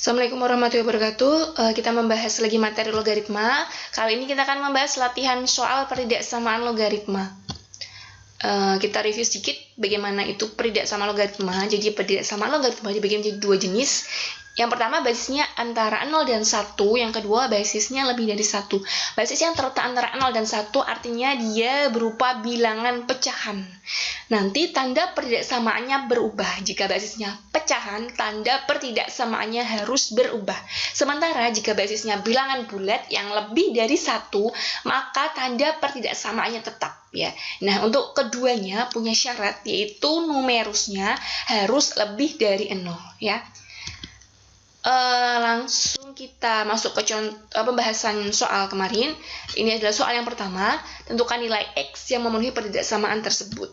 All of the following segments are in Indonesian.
Assalamualaikum warahmatullahi wabarakatuh. Kita membahas lagi materi logaritma. Kali ini kita akan membahas latihan soal peridaksamaan logaritma. Kita review sedikit bagaimana itu peridaksamaan logaritma. Jadi peridaksamaan logaritma dibagi menjadi dua jenis. Yang pertama basisnya antara 0 dan 1, yang kedua basisnya lebih dari 1. Basis yang terletak antara 0 dan 1 artinya dia berupa bilangan pecahan. Nanti tanda peridaksamaannya berubah. Jika basisnya pecahan, tanda peridaksamaannya harus berubah. Sementara jika basisnya bilangan bulat yang lebih dari 1, maka tanda peridaksamaannya tetap. Ya. Nah, untuk keduanya punya syarat, yaitu numerusnya harus lebih dari 0. Ya. Langsung kita masuk ke pembahasan soal kemarin. Ini adalah soal yang pertama. Tentukan nilai X yang memenuhi peridaksamaan tersebut.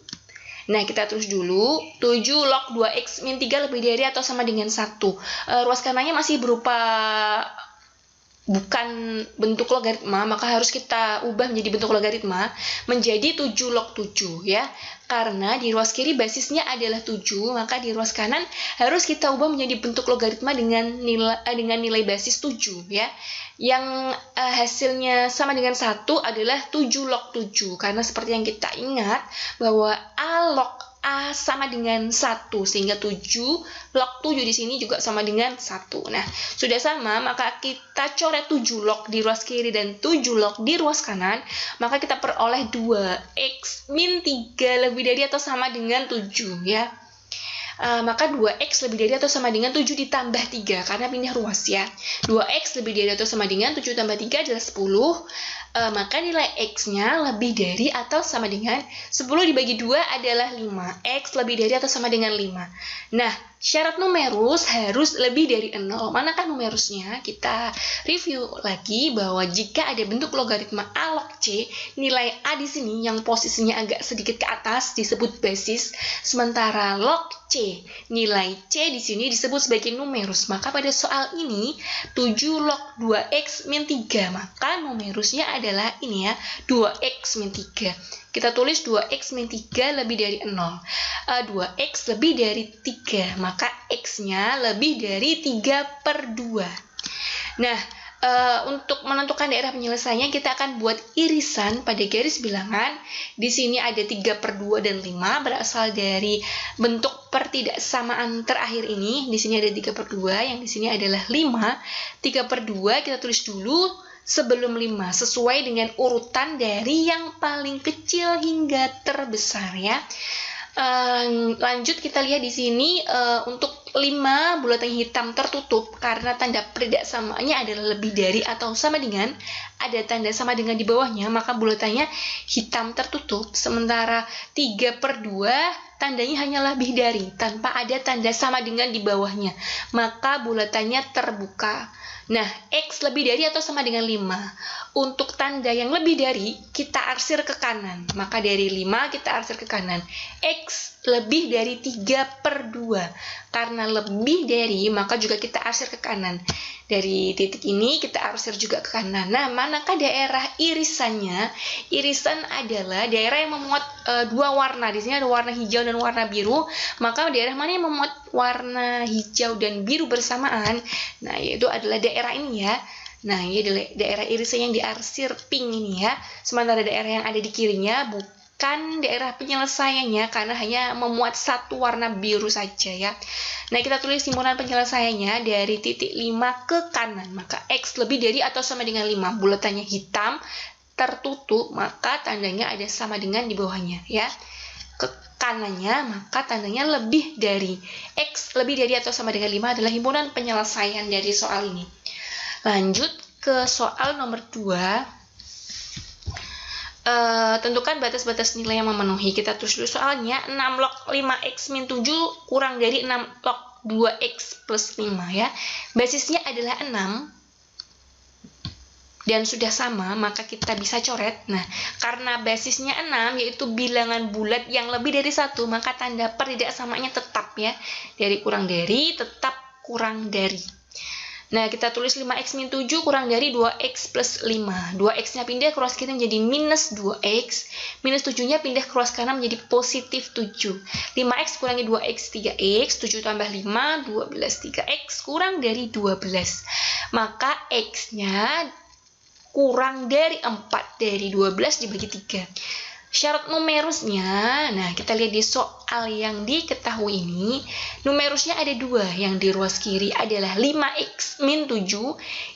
Nah, kita tulis dulu 7 log 2X min 3 lebih dari atau sama dengan 1. Ruas kanannya masih berupa bukan bentuk logaritma, maka harus kita ubah menjadi bentuk logaritma menjadi 7 log 7 ya. Karena di ruas kiri basisnya adalah 7, maka di ruas kanan harus kita ubah menjadi bentuk logaritma dengan nilai basis 7 ya. Yang hasilnya sama dengan 1 adalah 7 log 7 karena seperti yang kita ingat bahwa A log A sama dengan 1, sehingga 7 log 7 di sini juga sama dengan 1. Nah, sudah sama, maka kita coret 7 log di ruas kiri dan 7 log di ruas kanan, maka kita peroleh 2X min 3 lebih dari atau sama dengan 7 ya. Maka 2X lebih dari atau sama dengan 7 ditambah 3 karena pindah ruas ya. 2X lebih dari atau sama dengan 7 tambah 3 adalah 10. Maka nilai X-nya lebih dari atau sama dengan 10 dibagi 2 adalah 5. X lebih dari atau sama dengan 5. Nah, syarat numerus harus lebih dari 0. Manakah numerusnya? Kita review lagi bahwa jika ada bentuk logaritma A log C, nilai A di sini yang posisinya agak sedikit ke atas disebut basis, sementara log C, nilai C di sini disebut sebagai numerus. Maka pada soal ini 7 log 2X min 3, maka numerusnya adalah ini ya, 2X min 3. Kita tulis 2X min 3 lebih dari 0. 2X lebih dari 3, maka X-nya lebih dari 3/2. Nah, untuk menentukan daerah penyelesaiannya kita akan buat irisan pada garis bilangan. Di sini ada 3/2 dan 5 berasal dari bentuk pertidaksamaan terakhir ini. Di sini ada 3/2, yang di sini adalah 5. 3/2 kita tulis dulu sebelum 5 sesuai dengan urutan dari yang paling kecil hingga terbesar ya. Lanjut kita lihat di sini untuk 5 bulatan hitam tertutup karena tanda peridaksamaannya adalah lebih dari atau sama dengan, ada tanda sama dengan di bawahnya, maka bulatannya hitam tertutup. Sementara 3/2 tandanya hanya lebih dari tanpa ada tanda sama dengan di bawahnya, maka bulatannya terbuka. Nah, X lebih dari atau sama dengan 5. Untuk tanda yang lebih dari, kita arsir ke kanan. Maka dari 5 kita arsir ke kanan. X lebih dari 3/2. Karena lebih dari, maka juga kita arsir ke kanan. Dari titik ini kita arsir juga ke kanan. Nah, manakah daerah irisannya? Irisan adalah daerah yang memuat dua warna. Di sini ada warna hijau dan warna biru. Maka daerah mana yang memuat warna hijau dan biru bersamaan? Nah, yaitu adalah daerah ini ya. Nah, ini adalah daerah irisan yang diarsir pink ini ya. Sementara daerah yang ada di kirinya bukan daerah penyelesaiannya karena hanya memuat satu warna biru saja ya. Nah, kita tulis simpulan penyelesaiannya dari titik 5 ke kanan. Maka X lebih dari atau sama dengan 5. Bulatannya hitam tertutup, maka tandanya ada sama dengan di bawahnya ya. Ke kanannya, maka tandanya lebih dari. X lebih dari atau sama dengan 5 adalah himpunan penyelesaian dari soal ini. Lanjut ke soal nomor 2. Tentukan batas-batas nilai yang memenuhi. Kita tulis dulu soalnya 6 log 5X min 7 kurang dari 6 log 2X plus 5 ya. Basisnya adalah 6 dan sudah sama, maka kita bisa coret. Nah, karena basisnya 6 yaitu bilangan bulat yang lebih dari 1, maka tanda peridaksamaannya tetap ya. Dari kurang dari tetap kurang dari. Nah, kita tulis 5x min 7 kurang dari 2x plus 5. 2x-nya pindah ke ruas kiri menjadi minus 2x. Minus 7-nya pindah ke ruas kanan menjadi positif 7. 5x kurangi 2x, 3x. 7 tambah 5, 12. 3x kurang dari 12. Maka x-nya kurang dari 4 dari 12 dibagi 3. Syarat numerusnya, nah kita lihat di soal yang diketahui ini, numerusnya ada 2, yang di ruas kiri adalah 5x min 7,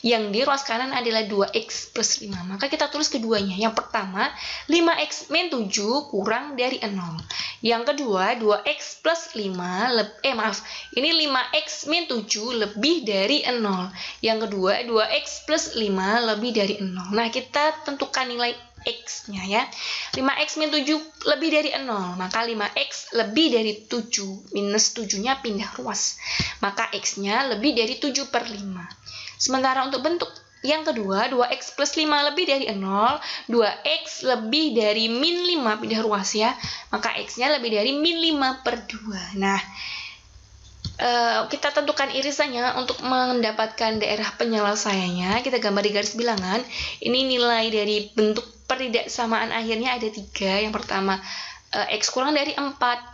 yang di ruas kanan adalah 2x plus 5. Maka kita tulis keduanya. Yang pertama, 5x min 7 kurang dari 0. Yang kedua, 2x plus 5, ini 5x min 7 lebih dari 0. Yang kedua, 2x plus 5 lebih dari 0. Nah, kita tentukan nilai x-nya ya. 5x min 7 lebih dari 0, maka 5x lebih dari 7, minus 7-nya pindah ruas, maka x-nya lebih dari 7/5. Sementara untuk bentuk yang kedua, 2x plus 5 lebih dari 0, 2x lebih dari min 5 pindah ruas ya, maka x-nya lebih dari min 5/2. Nah, kita tentukan irisannya untuk mendapatkan daerah penyelesaiannya. Kita gambar di garis bilangan. Ini nilai dari bentuk pertidaksamaan akhirnya ada 3. Yang pertama, x kurang dari 4,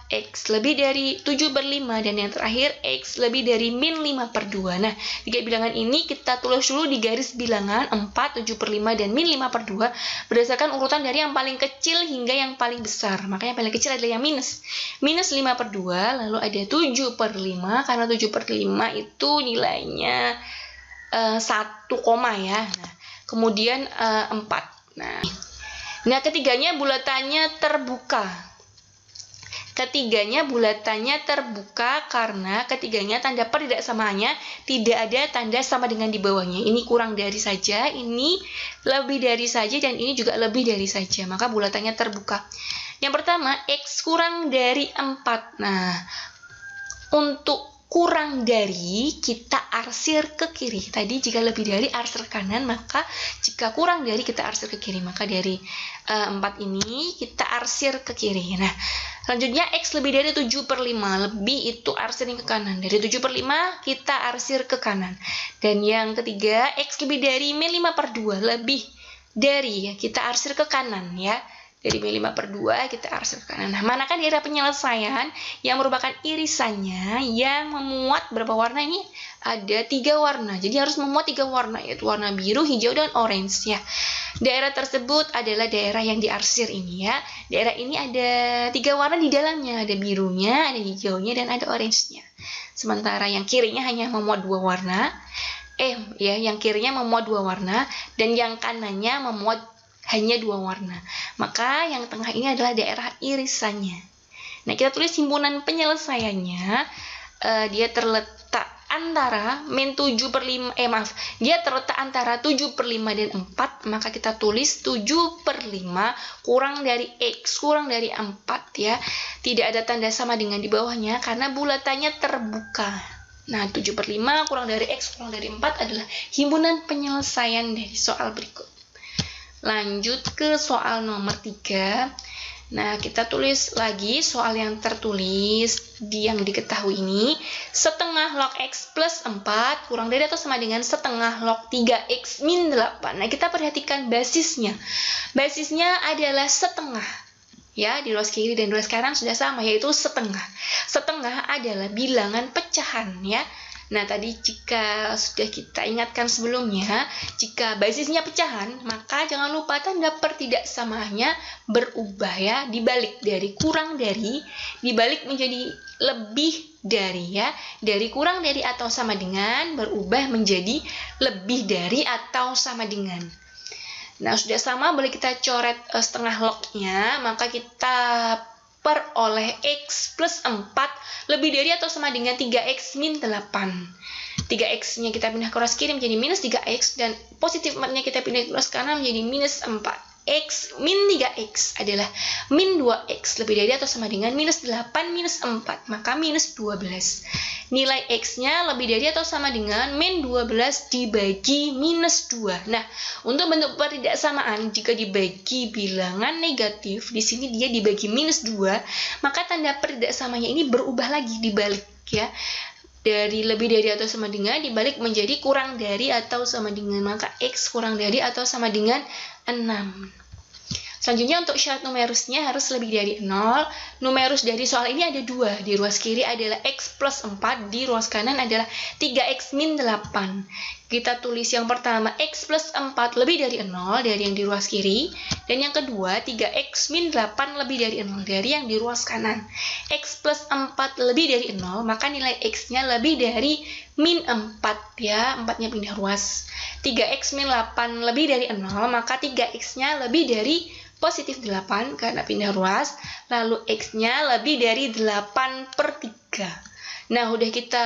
x lebih dari 7/5, dan yang terakhir x lebih dari min 5/2. Nah, 3 bilangan ini kita tulis dulu di garis bilangan 4, 7/5, dan min 5/2 berdasarkan urutan dari yang paling kecil hingga yang paling besar. Makanya yang paling kecil adalah yang minus. Minus 5/2, lalu ada 7/5, karena 7/5 itu nilainya 1 koma ya. Nah, kemudian 4. Nah, ketiganya bulatannya terbuka. Ketiganya bulatannya terbuka karena ketiganya tanda pertidaksamaannya tidak ada tanda sama dengan di bawahnya. Ini kurang dari saja, ini lebih dari saja, dan ini juga lebih dari saja. Maka bulatannya terbuka. Yang pertama, x kurang dari 4. Nah, untuk kurang dari, kita arsir ke kiri. Tadi jika lebih dari arsir ke kanan, maka jika kurang dari kita arsir ke kiri. Maka dari 4 ini kita arsir ke kiri. Nah, selanjutnya x lebih dari 7/5, lebih itu arsirnya ke kanan. Dari 7/5 kita arsir ke kanan. Dan yang ketiga, x lebih dari min 5/2, lebih dari, ya, kita arsir ke kanan ya. Dari min 5/2 kita arsir ke kanan. Nah, manakah daerah penyelesaian yang merupakan irisannya yang memuat berapa warna ini? Ada 3 warna. Jadi harus memuat 3 warna, yaitu warna biru, hijau, dan orange ya. Daerah tersebut adalah daerah yang diarsir ini ya. Daerah ini ada 3 warna di dalamnya, ada birunya, ada hijaunya, dan ada orange-nya. Sementara yang kirinya hanya memuat 2 warna. Yang kirinya memuat 2 warna, dan yang kanannya memuat hanya 2 warna. Maka yang tengah ini adalah daerah irisannya. Nah, kita tulis himpunan penyelesaiannya. Dia terletak antara min 7/5, dia terletak antara 7/5 dan 4. Maka kita tulis 7/5 kurang dari x kurang dari 4 ya. Tidak ada tanda sama dengan di bawahnya karena bulatannya terbuka. Nah, 7/5 kurang dari x kurang dari 4 adalah himpunan penyelesaian dari soal berikut. Lanjut ke soal nomor 3. Nah, kita tulis lagi soal yang tertulis yang diketahui ini. Setengah log x plus 4 kurang dari atau sama dengan setengah log 3x min 8. Nah, kita perhatikan basisnya. Basisnya adalah setengah. Ya, di ruas kiri dan ruas kanan sudah sama, yaitu setengah. Setengah adalah bilangan pecahan ya. Nah, tadi jika sudah kita ingatkan sebelumnya, jika basisnya pecahan, maka jangan lupa tanda pertidaksamaannya berubah ya, dibalik dari kurang dari, dibalik menjadi lebih dari ya. Dari kurang dari atau sama dengan berubah menjadi lebih dari atau sama dengan. Nah, sudah sama, boleh kita coret setengah lognya, maka kita peroleh x plus 4 lebih dari atau sama dengan 3x min 8. 3x-nya kita pindah ke ruas kiri menjadi minus 3x, dan positif 4-nya kita pindah ke ruas kanan menjadi minus 4. X min 3x adalah min 2x lebih dari atau sama dengan minus 8 minus 4, maka minus 12. Nilai x-nya lebih dari atau sama dengan min 12 dibagi minus 2. Nah, untuk bentuk pertidaksamaan, jika dibagi bilangan negatif, di sini dia dibagi minus 2, maka tanda pertidaksamaannya ini berubah lagi dibalik ya. dari lebih dari atau sama dengan dibalik menjadi kurang dari atau sama dengan, maka X kurang dari atau sama dengan 6. Selanjutnya untuk syarat numerusnya harus lebih dari 0. Numerus dari soal ini ada 2. Di ruas kiri adalah X plus 4, di ruas kanan adalah 3X min 8. Kita tulis yang pertama X plus 4 lebih dari 0 dari yang di ruas kiri. Dan yang kedua 3X min 8 lebih dari 0 dari yang di ruas kanan. X plus 4 lebih dari 0, maka nilai X-nya lebih dari min 4 ya, 4-nya pindah ruas. 3X min 8 lebih dari 0, maka 3X-nya lebih dari positif 8 karena pindah ruas, lalu X-nya lebih dari 8/3. Nah, udah kita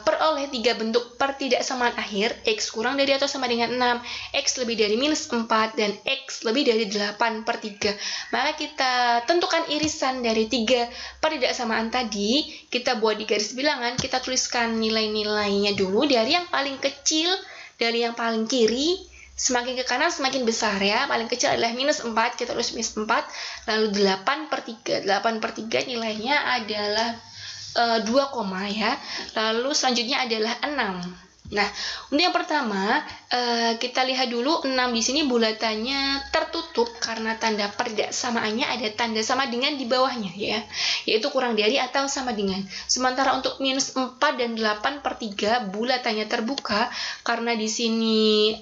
peroleh 3 bentuk pertidaksamaan akhir, X kurang dari atau sama dengan 6, X lebih dari minus 4, dan X lebih dari 8/3. Maka kita tentukan irisan dari 3 pertidaksamaan tadi, kita buat di garis bilangan, kita tuliskan nilai-nilainya dulu dari yang paling kecil, dari yang paling kiri, semakin ke kanan semakin besar ya. Paling kecil adalah minus 4, kita tulis minus 4, lalu 8/3. 8/3 nilainya adalah 2, ya. Lalu selanjutnya adalah 6. Nah, untuk yang pertama, kita lihat dulu 6 di sini bulatannya tertutup karena tanda pertidaksamaannya ada tanda sama dengan di bawahnya ya, yaitu kurang dari atau sama dengan. Sementara untuk minus 4 dan 8/3 bulatannya terbuka karena di sini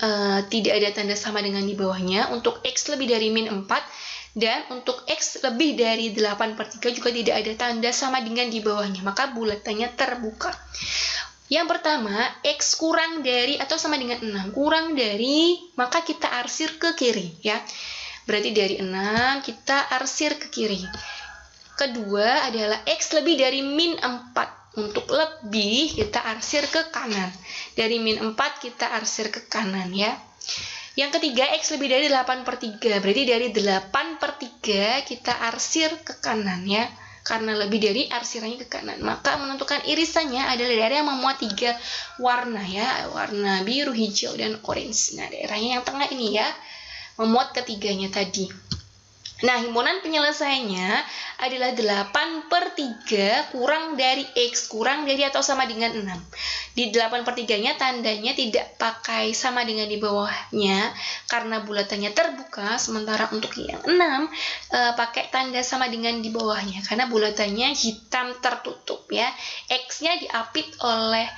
tidak ada tanda sama dengan di bawahnya. Untuk X lebih dari min 4 dan untuk X lebih dari 8/3 juga tidak ada tanda sama dengan di bawahnya, maka bulatannya terbuka. Yang pertama, X kurang dari atau sama dengan 6. Kurang dari, maka kita arsir ke kiri ya. Berarti dari 6 kita arsir ke kiri. Kedua adalah X lebih dari min 4. Untuk lebih kita arsir ke kanan. Dari min 4 kita arsir ke kanan ya. Yang ketiga, X lebih dari 8/3. Berarti dari 8/3 kita arsir ke kanan ya. Karena lebih dari arsirannya ke kanan. Maka menentukan irisannya adalah daerah yang memuat 3 warna ya. Warna biru, hijau, dan orange. Nah, daerahnya yang tengah ini ya. Memuat ketiganya tadi. Nah, himpunan penyelesaiannya adalah 8/3 kurang dari X kurang dari atau sama dengan 6. Di 8/3-nya tandanya tidak pakai sama dengan di bawahnya karena bulatannya terbuka, sementara untuk yang 6 pakai tanda sama dengan di bawahnya karena bulatannya hitam tertutup ya. X-nya diapit oleh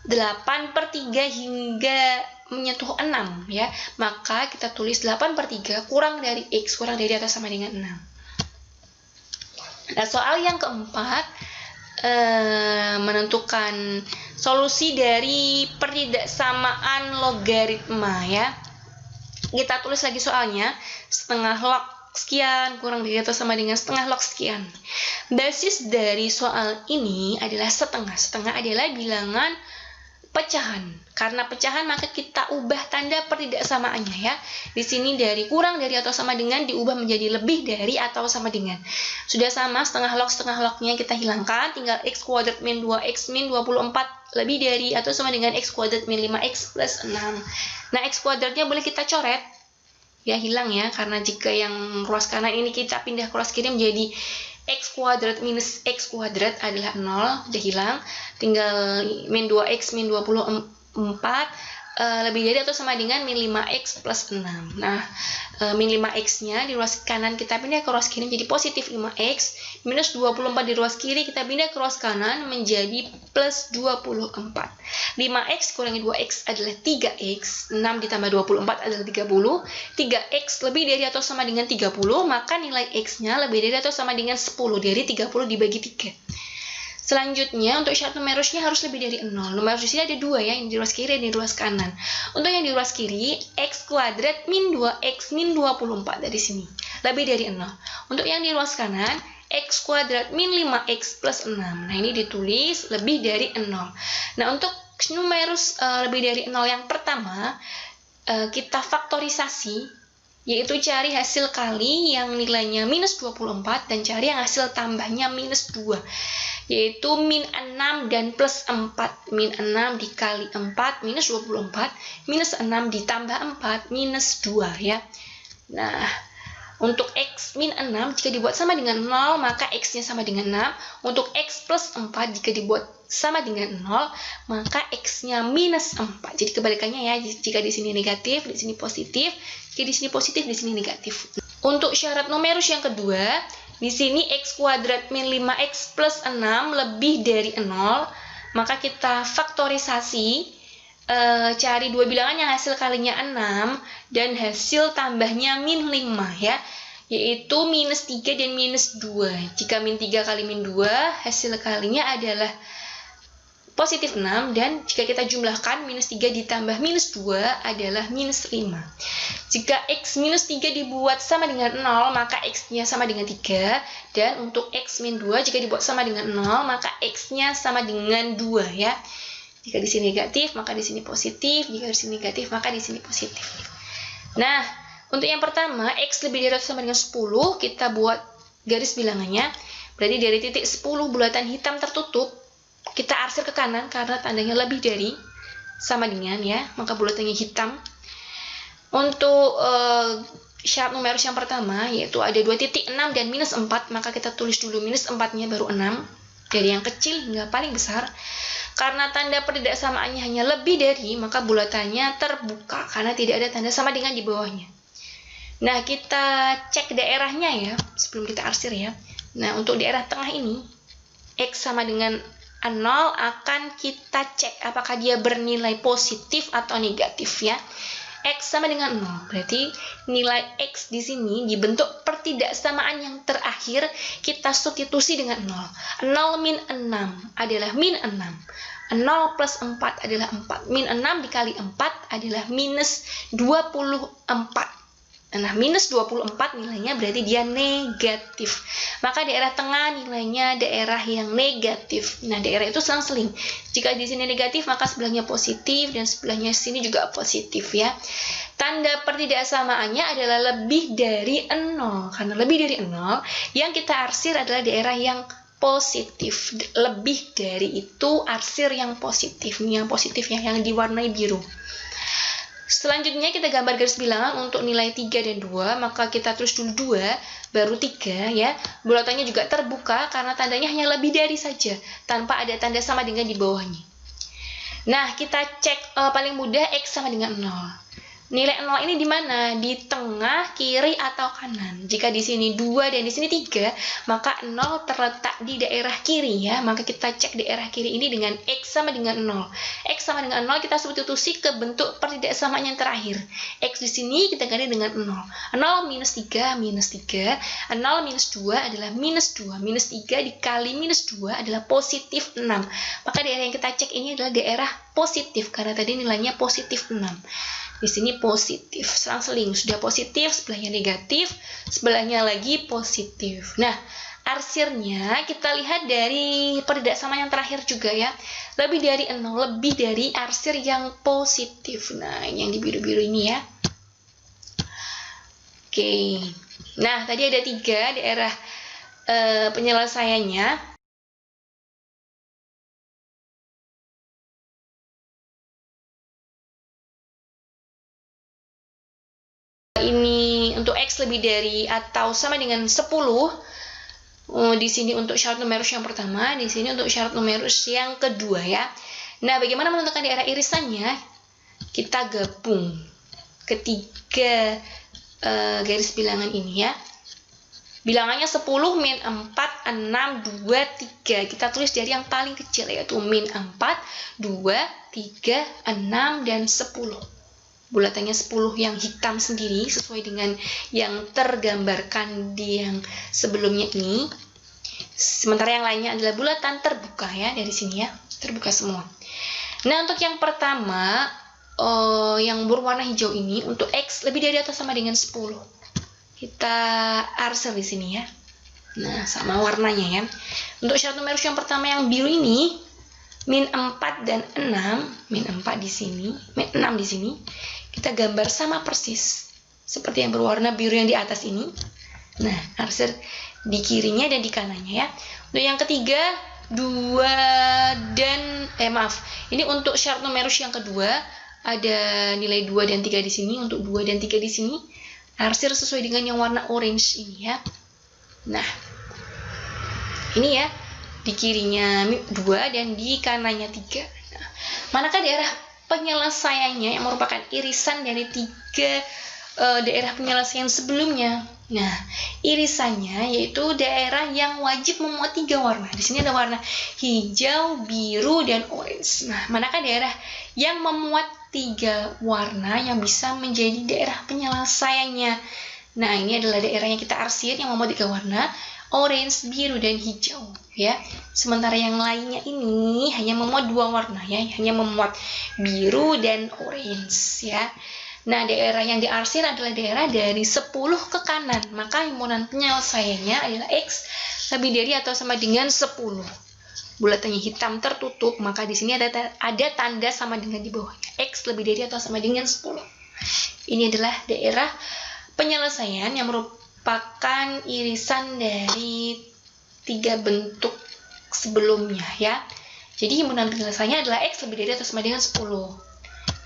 8/3 hingga menyentuh 6 ya, maka kita tulis 8/3 kurang dari X kurang dari atau sama dengan 6. Nah, soal yang keempat menentukan solusi dari pertidaksamaan logaritma ya. Kita tulis lagi soalnya, setengah log sekian kurang dari atau sama dengan setengah log sekian. Basis dari soal ini adalah setengah. Setengah adalah bilangan pecahan. Karena pecahan maka kita ubah tanda pertidaksamaannya ya. Di sini dari kurang dari atau sama dengan diubah menjadi lebih dari atau sama dengan. Sudah sama setengah lognya kita hilangkan, tinggal X kuadrat min 2X min 24 lebih dari atau sama dengan X kuadrat min 5X plus 6. Nah, X kuadratnya boleh kita coret. Ya, hilang ya, karena jika yang ruas kanan ini kita pindah ke ruas kiri menjadi X kuadrat minus X kuadrat adalah 0, udah hilang. Tinggal min 2X min 24 lebih dari atau sama dengan min 5X plus 6. Nah, min 5X-nya di ruas kanan kita pindah ke ruas kiri menjadi positif 5X. Minus 24 di ruas kiri kita pindah ke ruas kanan menjadi plus 24. 5X kurangi 2X adalah 3X. 6 ditambah 24 adalah 30. 3X lebih dari atau sama dengan 30, maka nilai X-nya lebih dari atau sama dengan 10. Dari 30 dibagi 3. Selanjutnya, untuk syarat numerusnya harus lebih dari 0. Numerus di sini ada 2 ya, yang di ruas kiri dan di ruas kanan. Untuk yang di ruas kiri, X kuadrat min 2X min 24 dari sini. Lebih dari 0. Untuk yang di ruas kanan, X kuadrat min 5X plus 6. Nah, ini ditulis lebih dari 0. Nah, untuk numerus lebih dari 0 yang pertama, kita faktorisasi, yaitu cari hasil kali yang nilainya minus 24 dan cari yang hasil tambahnya minus 2. Yaitu min 6 dan plus 4. Min 6 dikali 4 minus 24, minus 6 ditambah 4 minus 2 ya. Nah, Untuk X min 6 jika dibuat sama dengan 0, maka X-nya sama dengan 6. Untuk X plus 4 jika dibuat sama dengan 0, maka X-nya minus 4. Jadi kebalikannya ya, jika di sini negatif, di sini positif. Jika di sini positif, di sini negatif. Untuk syarat numerus yang kedua, di sini X kuadrat min 5X plus 6 lebih dari 0, maka kita faktorisasi. Cari dua bilangan yang hasil kalinya 6 dan hasil tambahnya min 5 ya, yaitu minus 3 dan minus 2. Jika min 3 kali min 2 hasil kalinya adalah positif 6, dan jika kita jumlahkan minus 3 ditambah minus 2 adalah minus 5. Jika X minus 3 dibuat sama dengan 0, maka X-nya sama dengan 3, dan untuk X min 2 jika dibuat sama dengan 0, maka X-nya sama dengan 2 ya. Jika di sini negatif, maka di sini positif. Jika di sini negatif, maka di sini positif. Nah, untuk yang pertama, X lebih dari atau sama dengan 10, kita buat garis bilangannya. Berarti dari titik 10 bulatan hitam tertutup, kita arsir ke kanan karena tandanya lebih dari sama dengan ya, maka bulatannya hitam. Untuk syarat numerus yang pertama, yaitu ada 2 titik 6 dan minus 4, maka kita tulis dulu minus 4-nya baru 6. Dari yang kecil hingga paling besar. Karena tanda pertidaksamaannya hanya lebih dari, maka bulatannya terbuka karena tidak ada tanda sama dengan di bawahnya. Nah, kita cek daerahnya ya, sebelum kita arsir ya. Nah, untuk daerah tengah ini, X sama dengan 0 akan kita cek apakah dia bernilai positif atau negatif ya. X sama dengan 0, berarti nilai X di sini dibentuk pertidaksamaan yang terakhir, kita substitusi dengan 0. 0 min 6 adalah min 6. 0 plus 4 adalah 4. Min 6 dikali 4 adalah minus 24. Nah, minus 24 nilainya berarti dia negatif. Maka daerah tengah nilainya daerah yang negatif. Nah, daerah itu selang-seling. Jika di sini negatif, maka sebelahnya positif dan sebelahnya sini juga positif ya. Tanda pertidaksamaannya adalah lebih dari 0. Karena lebih dari 0, yang kita arsir adalah daerah yang positif. Lebih dari itu arsir yang positif. Ini yang positif ya, yang diwarnai biru. Selanjutnya kita gambar garis bilangan untuk nilai 3 dan 2, maka kita tulis dulu 2, baru 3 ya. Bulatannya juga terbuka karena tandanya hanya lebih dari saja, tanpa ada tanda sama dengan di bawahnya. Nah, kita cek paling mudah X sama dengan 0. Nilai 0 ini di mana? Di tengah, kiri, atau kanan. Jika di sini 2 dan di sini 3, maka 0 terletak di daerah kiri ya. Maka kita cek daerah kiri ini dengan X sama dengan 0. X sama dengan 0 kita substitusi ke bentuk pertidaksamaan yang terakhir. X di sini kita ganti dengan 0. 0 minus 3 minus 3. 0 minus 2 adalah minus 2. Minus 3 dikali minus 2 adalah positif 6. Maka daerah yang kita cek ini adalah daerah positif karena tadi nilainya positif 6. Di sini positif, selang-seling, sudah positif, sebelahnya negatif, sebelahnya lagi positif. Nah, arsirnya kita lihat dari pertidaksamaan yang terakhir juga ya. Lebih dari 0, lebih dari arsir yang positif. Nah, ini yang di biru-biru ini ya. Oke. Nah, tadi ada 3 daerah penyelesaiannya. Ini untuk X lebih dari atau sama dengan 10. Di sini untuk syarat numerus yang pertama, di sini untuk syarat numerus yang kedua ya. Nah, bagaimana menentukan daerah irisannya? Kita gabung ketiga garis bilangan ini ya. Bilangannya 10, min 4, 6, 2, 3. Kita tulis dari yang paling kecil yaitu min 4, 2, 3, 6, dan 10. Bulatannya 10 yang hitam sendiri sesuai dengan yang tergambarkan di yang sebelumnya ini. Sementara yang lainnya adalah bulatan terbuka ya, dari sini ya, terbuka semua. Nah, untuk yang pertama yang berwarna hijau ini untuk X lebih dari atau sama dengan 10. Kita arsir di sini ya. Nah, sama warnanya ya. Untuk syarat numerus yang pertama yang biru ini min 4 dan 6, min 4 di sini, min 6 di sini. Kita gambar sama persis seperti yang berwarna biru yang di atas ini. Nah, arsir di kirinya dan di kanannya ya. Untuk yang ketiga 2 dan ini untuk syarat numerus yang kedua ada nilai 2 dan 3 di sini. Untuk 2 dan 3 di sini arsir sesuai dengan yang warna orange ini ya. Nah, ini ya, di kirinya 2 dan di kanannya 3. Nah, manakah daerah penyelesaiannya yang merupakan irisan dari 3 daerah penyelesaian sebelumnya? Nah, irisannya yaitu daerah yang wajib memuat 3 warna. Di sini ada warna hijau, biru, dan orange. Nah, manakah daerah yang memuat 3 warna yang bisa menjadi daerah penyelesaiannya? Nah, ini adalah daerah yang kita arsir yang memuat 3 warna, orange, biru, dan hijau ya. Sementara yang lainnya ini hanya memuat 2 warna ya, hanya memuat biru dan orange ya. Nah, daerah yang diarsir adalah daerah dari 10 ke kanan, maka himpunan penyelesaiannya adalah X lebih dari atau sama dengan 10. Bulatannya hitam tertutup, maka di sini ada tanda sama dengan di bawahnya. X lebih dari atau sama dengan 10. Ini adalah daerah penyelesaian yang merupakan irisan dari 3 bentuk sebelumnya ya. Jadi himpunan penyelesaiannya adalah X lebih dari atau sama dengan 10.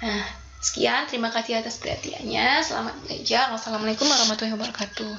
Nah, sekian, terima kasih atas perhatiannya. Selamat belajar. Wassalamualaikum warahmatullahi wabarakatuh.